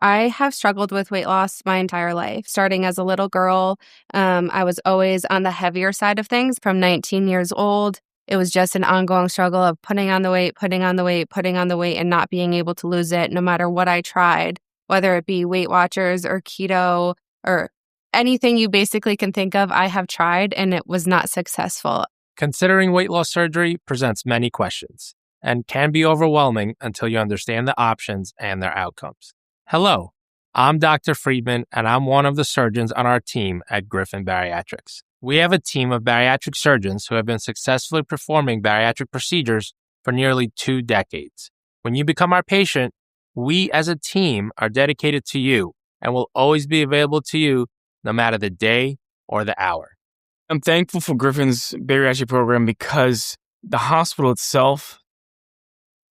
I have struggled with weight loss my entire life. Starting as a little girl, I was always on the heavier side of things. From 19 years old, it was just an ongoing struggle of putting on the weight, putting on the weight, putting on the weight, and not being able to lose it no matter what I tried, whether it be Weight Watchers or keto or anything you basically can think of, I have tried, and it was not successful. Considering weight loss surgery presents many questions and can be overwhelming until you understand the options and their outcomes. Hello, I'm Dr. Friedman, and I'm one of the surgeons on our team at Griffin Bariatrics. We have a team of bariatric surgeons who have been successfully performing bariatric procedures for nearly 2 decades. When you become our patient, we as a team are dedicated to you and will always be available to you no matter the day or the hour. I'm thankful for Griffin's bariatric program because the hospital itself,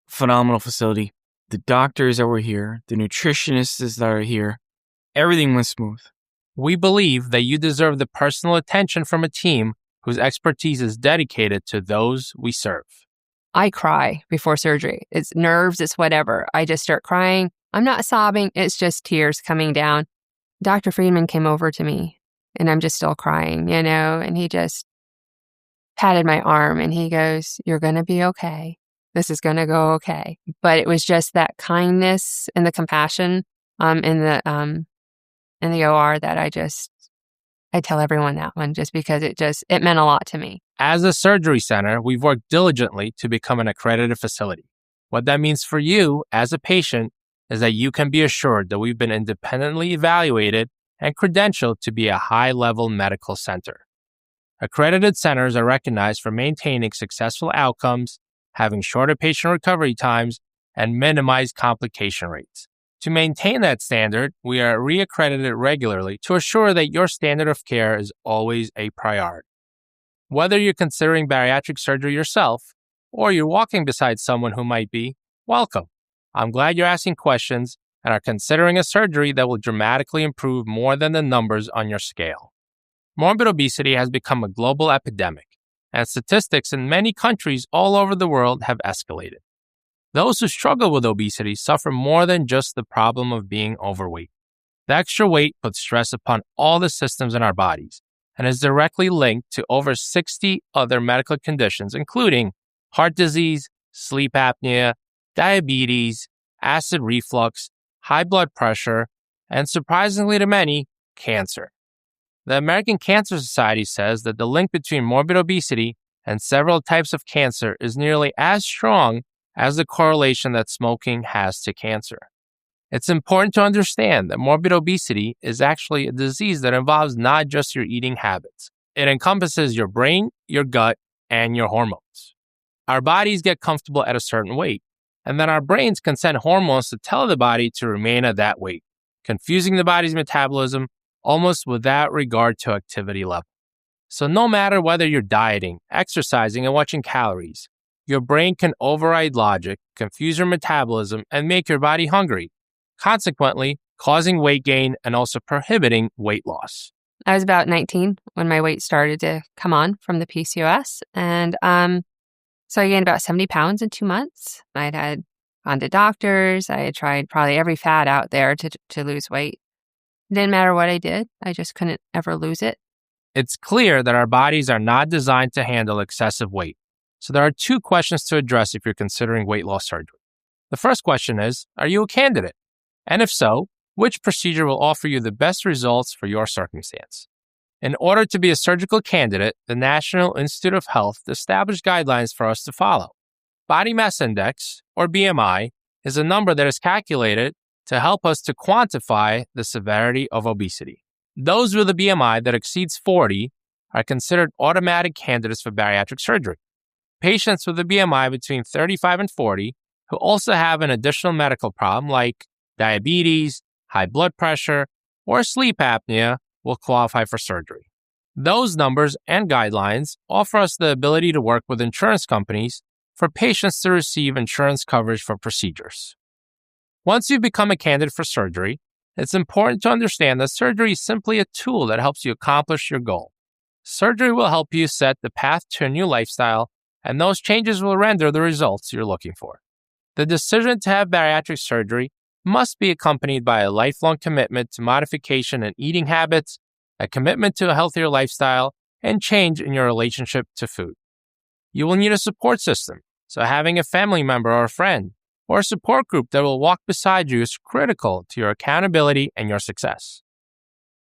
phenomenal facility. The doctors that were here, the nutritionists that are here, everything went smooth. We believe that you deserve the personal attention from a team whose expertise is dedicated to those we serve. I cry before surgery. It's nerves, it's whatever. I just start crying. I'm not sobbing. It's just tears coming down. Dr. Friedman came over to me and I'm just still crying, and he just patted my arm and he goes, "You're going to be okay. This is going to go okay." But it was just that kindness and the compassion in the OR that I tell everyone that one just because it meant a lot to me. As a surgery center, we've worked diligently to become an accredited facility. What that means for you as a patient is that you can be assured that we've been independently evaluated and credentialed to be a high-level medical center. Accredited centers are recognized for maintaining successful outcomes, having shorter patient recovery times, and minimized complication rates. To maintain that standard, we are reaccredited regularly to assure that your standard of care is always a priority. Whether you're considering bariatric surgery yourself or you're walking beside someone who might be, welcome. I'm glad you're asking questions and are considering a surgery that will dramatically improve more than the numbers on your scale. Morbid obesity has become a global epidemic, and statistics in many countries all over the world have escalated. Those who struggle with obesity suffer more than just the problem of being overweight. The extra weight puts stress upon all the systems in our bodies and is directly linked to over 60 other medical conditions, including heart disease, sleep apnea, diabetes, acid reflux, high blood pressure, and surprisingly to many, cancer. The American Cancer Society says that the link between morbid obesity and several types of cancer is nearly as strong as the correlation that smoking has to cancer. It's important to understand that morbid obesity is actually a disease that involves not just your eating habits. It encompasses your brain, your gut, and your hormones. Our bodies get comfortable at a certain weight, and then our brains can send hormones to tell the body to remain at that weight, confusing the body's metabolism almost without regard to activity level. So no matter whether you're dieting, exercising, and watching calories, your brain can override logic, confuse your metabolism, and make your body hungry, consequently causing weight gain and also prohibiting weight loss. I was about 19 when my weight started to come on from the PCOS. And so I gained about 70 pounds in 2 months. I had gone to doctors. I had tried probably every fad out there to lose weight. It didn't matter what I did. I just couldn't ever lose it. It's clear that our bodies are not designed to handle excessive weight. So there are 2 questions to address if you're considering weight loss surgery. The first question is, are you a candidate? And if so, which procedure will offer you the best results for your circumstance? In order to be a surgical candidate, the National Institute of Health established guidelines for us to follow. Body mass index, or BMI, is a number that is calculated to help us to quantify the severity of obesity. Those with a BMI that exceeds 40 are considered automatic candidates for bariatric surgery. Patients with a BMI between 35 and 40 who also have an additional medical problem like diabetes, high blood pressure, or sleep apnea will qualify for surgery. Those numbers and guidelines offer us the ability to work with insurance companies for patients to receive insurance coverage for procedures. Once you become a candidate for surgery, it's important to understand that surgery is simply a tool that helps you accomplish your goal. Surgery will help you set the path to a new lifestyle, and those changes will render the results you're looking for. The decision to have bariatric surgery must be accompanied by a lifelong commitment to modification in eating habits, a commitment to a healthier lifestyle, and change in your relationship to food. You will need a support system, so having a family member or a friend or a support group that will walk beside you is critical to your accountability and your success.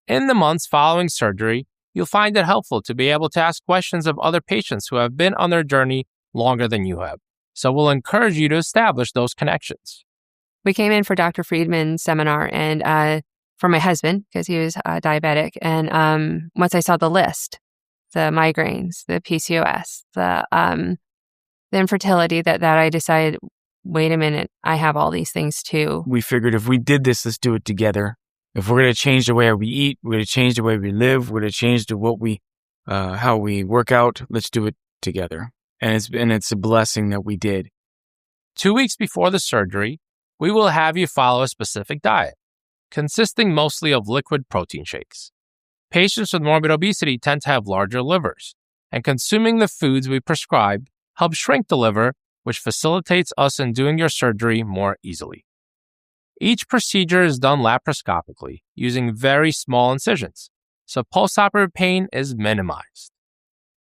In the months following surgery, you'll find it helpful to be able to ask questions of other patients who have been on their journey longer than you have. So we'll encourage you to establish those connections. We came in for Dr. Friedman's seminar and for my husband, because he was diabetic. And once I saw the list, the migraines, the PCOS, the infertility, that I decided, wait a minute, I have all these things too. We figured if we did this, let's do it together. If we're going to change the way we eat, we're going to change the way we live, we're going to change how we work out, let's do it together. And it's a blessing that we did. 2 weeks before the surgery, we will have you follow a specific diet, consisting mostly of liquid protein shakes. Patients with morbid obesity tend to have larger livers, and consuming the foods we prescribe helps shrink the liver, which facilitates us in doing your surgery more easily. Each procedure is done laparoscopically using very small incisions, so postoperative pain is minimized.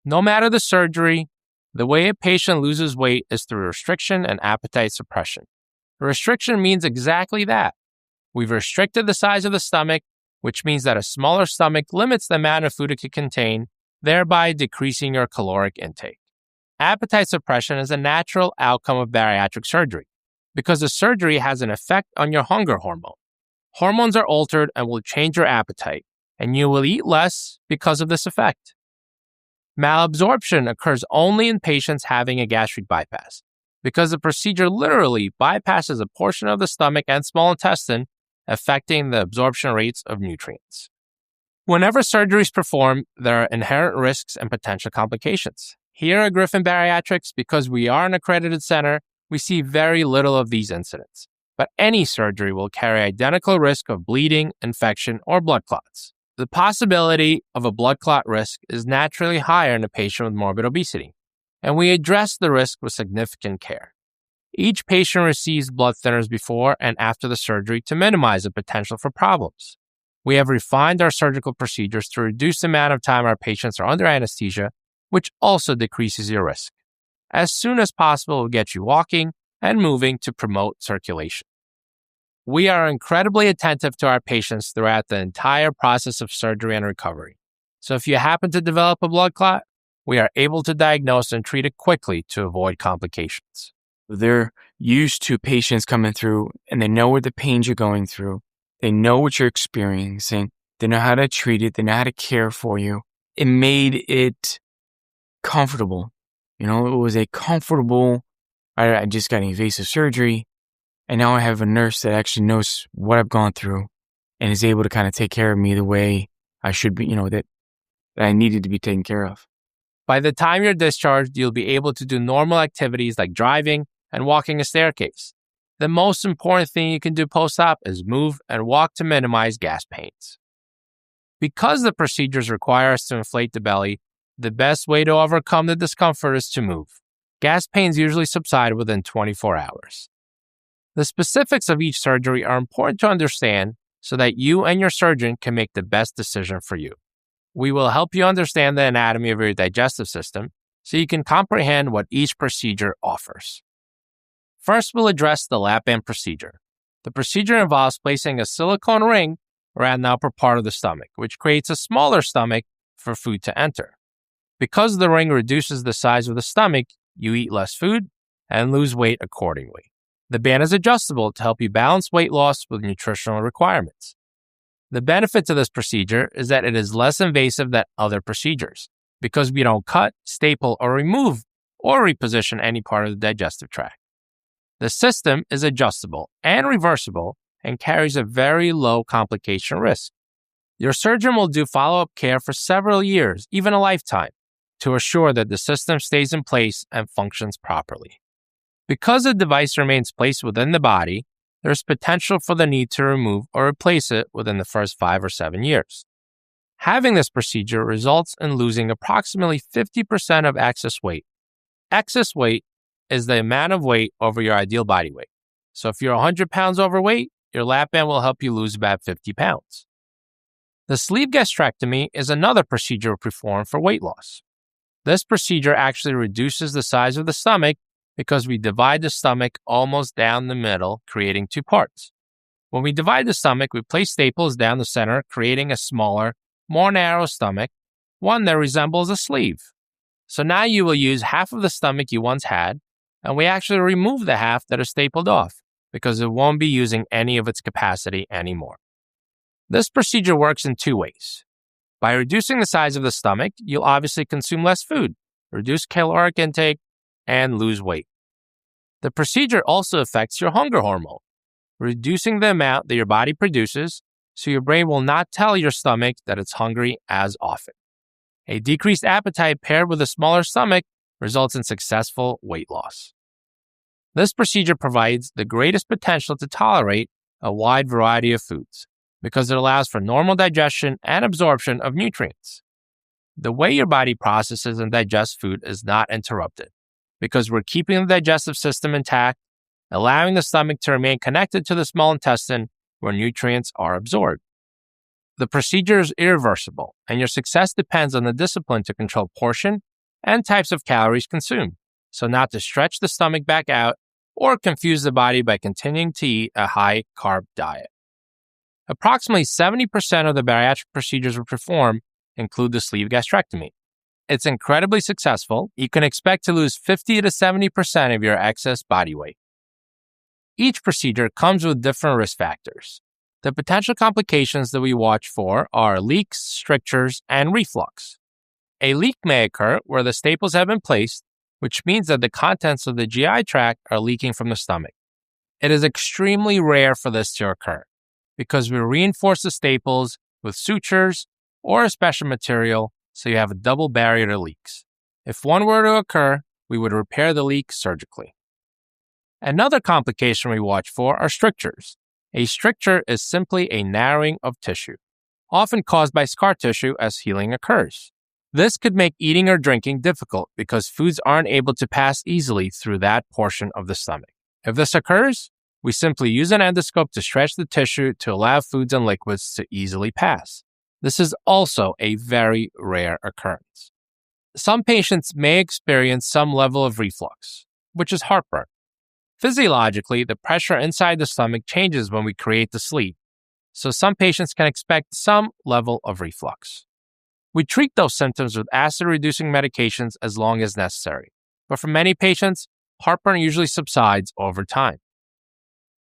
No matter the surgery, the way a patient loses weight is through restriction and appetite suppression. Restriction means exactly that. We've restricted the size of the stomach, which means that a smaller stomach limits the amount of food it can contain, thereby decreasing your caloric intake. Appetite suppression is a natural outcome of bariatric surgery because the surgery has an effect on your hunger hormone. Hormones are altered and will change your appetite, and you will eat less because of this effect. Malabsorption occurs only in patients having a gastric bypass because the procedure literally bypasses a portion of the stomach and small intestine, affecting the absorption rates of nutrients. Whenever surgery is performed, there are inherent risks and potential complications. Here at Griffin Bariatrics, because we are an accredited center, we see very little of these incidents. But any surgery will carry identical risk of bleeding, infection, or blood clots. The possibility of a blood clot risk is naturally higher in a patient with morbid obesity, and we address the risk with significant care. Each patient receives blood thinners before and after the surgery to minimize the potential for problems. We have refined our surgical procedures to reduce the amount of time our patients are under anesthesia, which also decreases your risk. As soon as possible, we'll get you walking and moving to promote circulation. We are incredibly attentive to our patients throughout the entire process of surgery and recovery. So if you happen to develop a blood clot, we are able to diagnose and treat it quickly to avoid complications. They're used to patients coming through and they know what the pains you're going through. They know what you're experiencing. They know how to treat it. They know how to care for you. It made it comfortable. It was a comfortable, I just got an invasive surgery and now I have a nurse that actually knows what I've gone through and is able to kind of take care of me the way I should be, that I needed to be taken care of. By the time you're discharged, you'll be able to do normal activities like driving and walking a staircase. The most important thing you can do post-op is move and walk to minimize gas pains. Because the procedures require us to inflate the belly, the best way to overcome the discomfort is to move. Gas pains usually subside within 24 hours. The specifics of each surgery are important to understand so that you and your surgeon can make the best decision for you. We will help you understand the anatomy of your digestive system so you can comprehend what each procedure offers. First, we'll address the lap band procedure. The procedure involves placing a silicone ring around the upper part of the stomach, which creates a smaller stomach for food to enter. Because the ring reduces the size of the stomach, you eat less food and lose weight accordingly. The band is adjustable to help you balance weight loss with nutritional requirements. The benefit to this procedure is that it is less invasive than other procedures because we don't cut, staple, or remove or reposition any part of the digestive tract. The system is adjustable and reversible and carries a very low complication risk. Your surgeon will do follow-up care for several years, even a lifetime, to assure that the system stays in place and functions properly. Because the device remains placed within the body, there's potential for the need to remove or replace it within the first 5 or 7 years. Having this procedure results in losing approximately 50% of excess weight. Excess weight is the amount of weight over your ideal body weight. So if you're 100 pounds overweight, your lap band will help you lose about 50 pounds. The sleeve gastrectomy is another procedure performed for weight loss. This procedure actually reduces the size of the stomach because we divide the stomach almost down the middle, creating two parts. When we divide the stomach, we place staples down the center, creating a smaller, more narrow stomach, one that resembles a sleeve. So now you will use half of the stomach you once had, and we actually remove the half that is stapled off because it won't be using any of its capacity anymore. This procedure works in two ways. By reducing the size of the stomach, you'll obviously consume less food, reduce caloric intake, and lose weight. The procedure also affects your hunger hormone, reducing the amount that your body produces so your brain will not tell your stomach that it's hungry as often. A decreased appetite paired with a smaller stomach results in successful weight loss. This procedure provides the greatest potential to tolerate a wide variety of foods because it allows for normal digestion and absorption of nutrients. The way your body processes and digests food is not interrupted because we're keeping the digestive system intact, allowing the stomach to remain connected to the small intestine where nutrients are absorbed. The procedure is irreversible, and your success depends on the discipline to control portion and types of calories consumed, so not to stretch the stomach back out or confuse the body by continuing to eat a high-carb diet. Approximately 70% of the bariatric procedures we perform include the sleeve gastrectomy. It's incredibly successful. You can expect to lose 50 to 70% of your excess body weight. Each procedure comes with different risk factors. The potential complications that we watch for are leaks, strictures, and reflux. A leak may occur where the staples have been placed, which means that the contents of the GI tract are leaking from the stomach. It is extremely rare for this to occur because we reinforce the staples with sutures or a special material so you have a double barrier to leaks. If one were to occur, we would repair the leak surgically. Another complication we watch for are strictures. A stricture is simply a narrowing of tissue, often caused by scar tissue as healing occurs. This could make eating or drinking difficult because foods aren't able to pass easily through that portion of the stomach. If this occurs, we simply use an endoscope to stretch the tissue to allow foods and liquids to easily pass. This is also a very rare occurrence. Some patients may experience some level of reflux, which is heartburn. Physiologically, the pressure inside the stomach changes when we create the sleeve, so some patients can expect some level of reflux. We treat those symptoms with acid-reducing medications as long as necessary, but for many patients, heartburn usually subsides over time.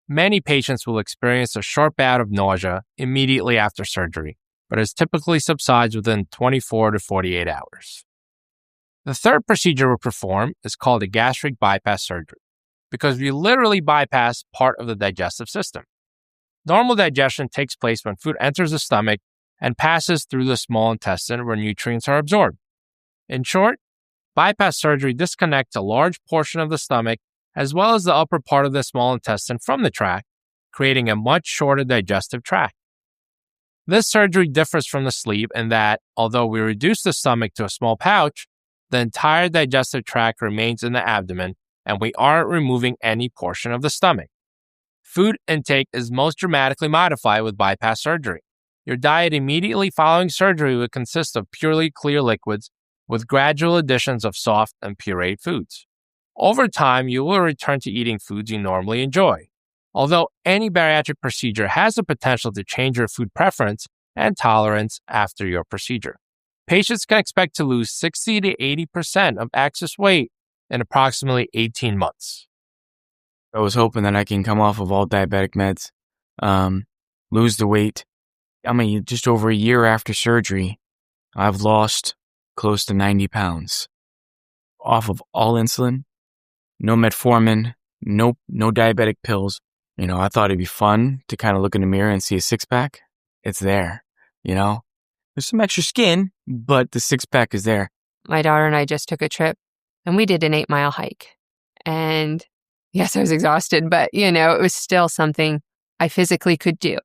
Many patients will experience a short bout of nausea immediately after surgery, but it typically subsides within 24 to 48 hours. The third procedure we perform is called a gastric bypass surgery because we literally bypass part of the digestive system. Normal digestion takes place when food enters the stomach and passes through the small intestine where nutrients are absorbed. In short, bypass surgery disconnects a large portion of the stomach as well as the upper part of the small intestine from the tract, creating a much shorter digestive tract. This surgery differs from the sleeve in that, although we reduce the stomach to a small pouch, the entire digestive tract remains in the abdomen and we aren't removing any portion of the stomach. Food intake is most dramatically modified with bypass surgery. Your diet immediately following surgery would consist of purely clear liquids with gradual additions of soft and pureed foods. Over time, you will return to eating foods you normally enjoy. Although any bariatric procedure has the potential to change your food preference and tolerance after your procedure. Patients can expect to lose 60 to 80% of excess weight in approximately 18 months. I was hoping that I can come off of all diabetic meds, lose the weight. Just over a year after surgery, I've lost close to 90 pounds. Off of all insulin, no metformin, no diabetic pills. I thought it'd be fun to kind of look in the mirror and see a six-pack. It's there, There's some extra skin, but the six-pack is there. My daughter and I just took a trip, and we did an 8-mile hike. And yes, I was exhausted, but, it was still something I physically could do.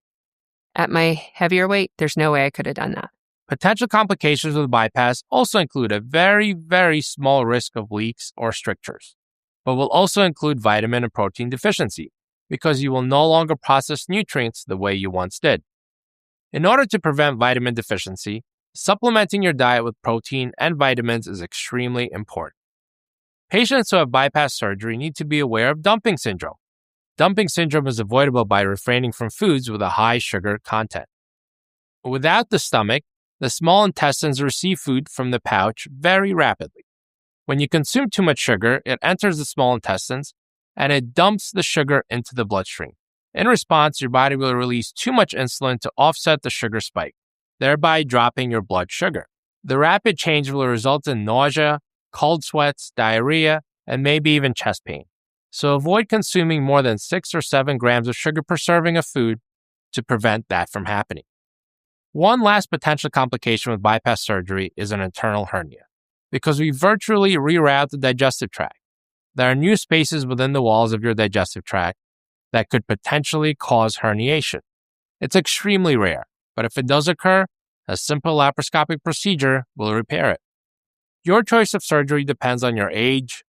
At my heavier weight, there's no way I could have done that. Potential complications with bypass also include a very, very small risk of leaks or strictures, but will also include vitamin and protein deficiency. because you will no longer process nutrients the way you once did. In order to prevent vitamin deficiency, supplementing your diet with protein and vitamins is extremely important. Patients who have bypass surgery need to be aware of dumping syndrome. Dumping syndrome is avoidable by refraining from foods with a high sugar content. Without the stomach, the small intestines receive food from the pouch very rapidly. When you consume too much sugar, it enters the small intestines and it dumps the sugar into the bloodstream. In response, your body will release too much insulin to offset the sugar spike, thereby dropping your blood sugar. The rapid change will result in nausea, cold sweats, diarrhea, and maybe even chest pain. So avoid consuming more than 6 or 7 grams of sugar per serving of food to prevent that from happening. One last potential complication with bypass surgery is an internal hernia, because we virtually reroute the digestive tract. There are new spaces within the walls of your digestive tract that could potentially cause herniation. It's extremely rare, but if it does occur, a simple laparoscopic procedure will repair it. Your choice of surgery depends on your age,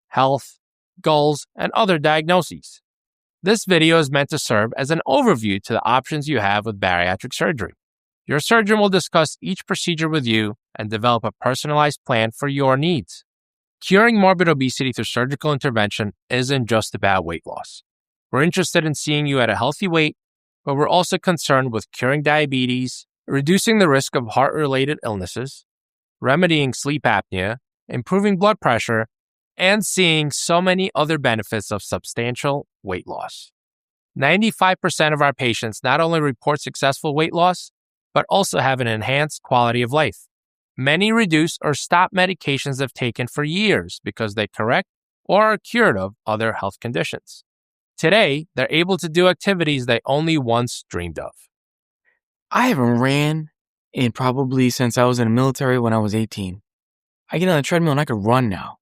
health, goals, and other diagnoses. This video is meant to serve as an overview to the options you have with bariatric surgery. Your surgeon will discuss each procedure with you and develop a personalized plan for your needs. Curing morbid obesity through surgical intervention isn't just about weight loss. We're interested in seeing you at a healthy weight, but we're also concerned with curing diabetes, reducing the risk of heart-related illnesses, remedying sleep apnea, improving blood pressure, and seeing so many other benefits of substantial weight loss. 95% of our patients not only report successful weight loss, but also have an enhanced quality of life. Many reduce or stop medications they've taken for years because they correct or are cured of other health conditions. Today, they're able to do activities they only once dreamed of. I haven't ran in probably since I was in the military when I was 18. I get on the treadmill and I can run now.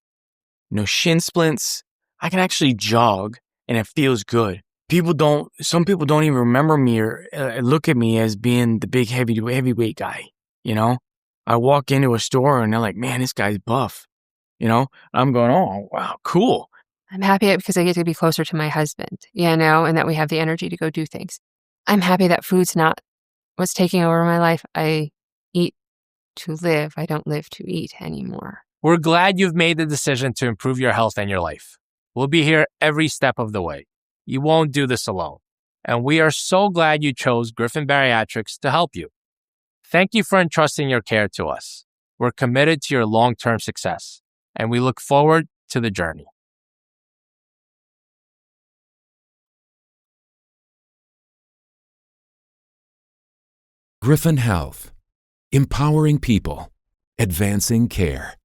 No shin splints. I can actually jog and it feels good. Some people don't even remember me or look at me as being the big heavyweight guy, you know? I walk into a store and they're like, man, this guy's buff, you know? I'm going, oh, wow, cool. I'm happy because I get to be closer to my husband, and that we have the energy to go do things. I'm happy that food's not what's taking over my life. I eat to live. I don't live to eat anymore. We're glad you've made the decision to improve your health and your life. We'll be here every step of the way. You won't do this alone. And we are so glad you chose Griffin Bariatrics to help you. Thank you for entrusting your care to us. We're committed to your long-term success, and we look forward to the journey. Griffin Health. Empowering people. Advancing care.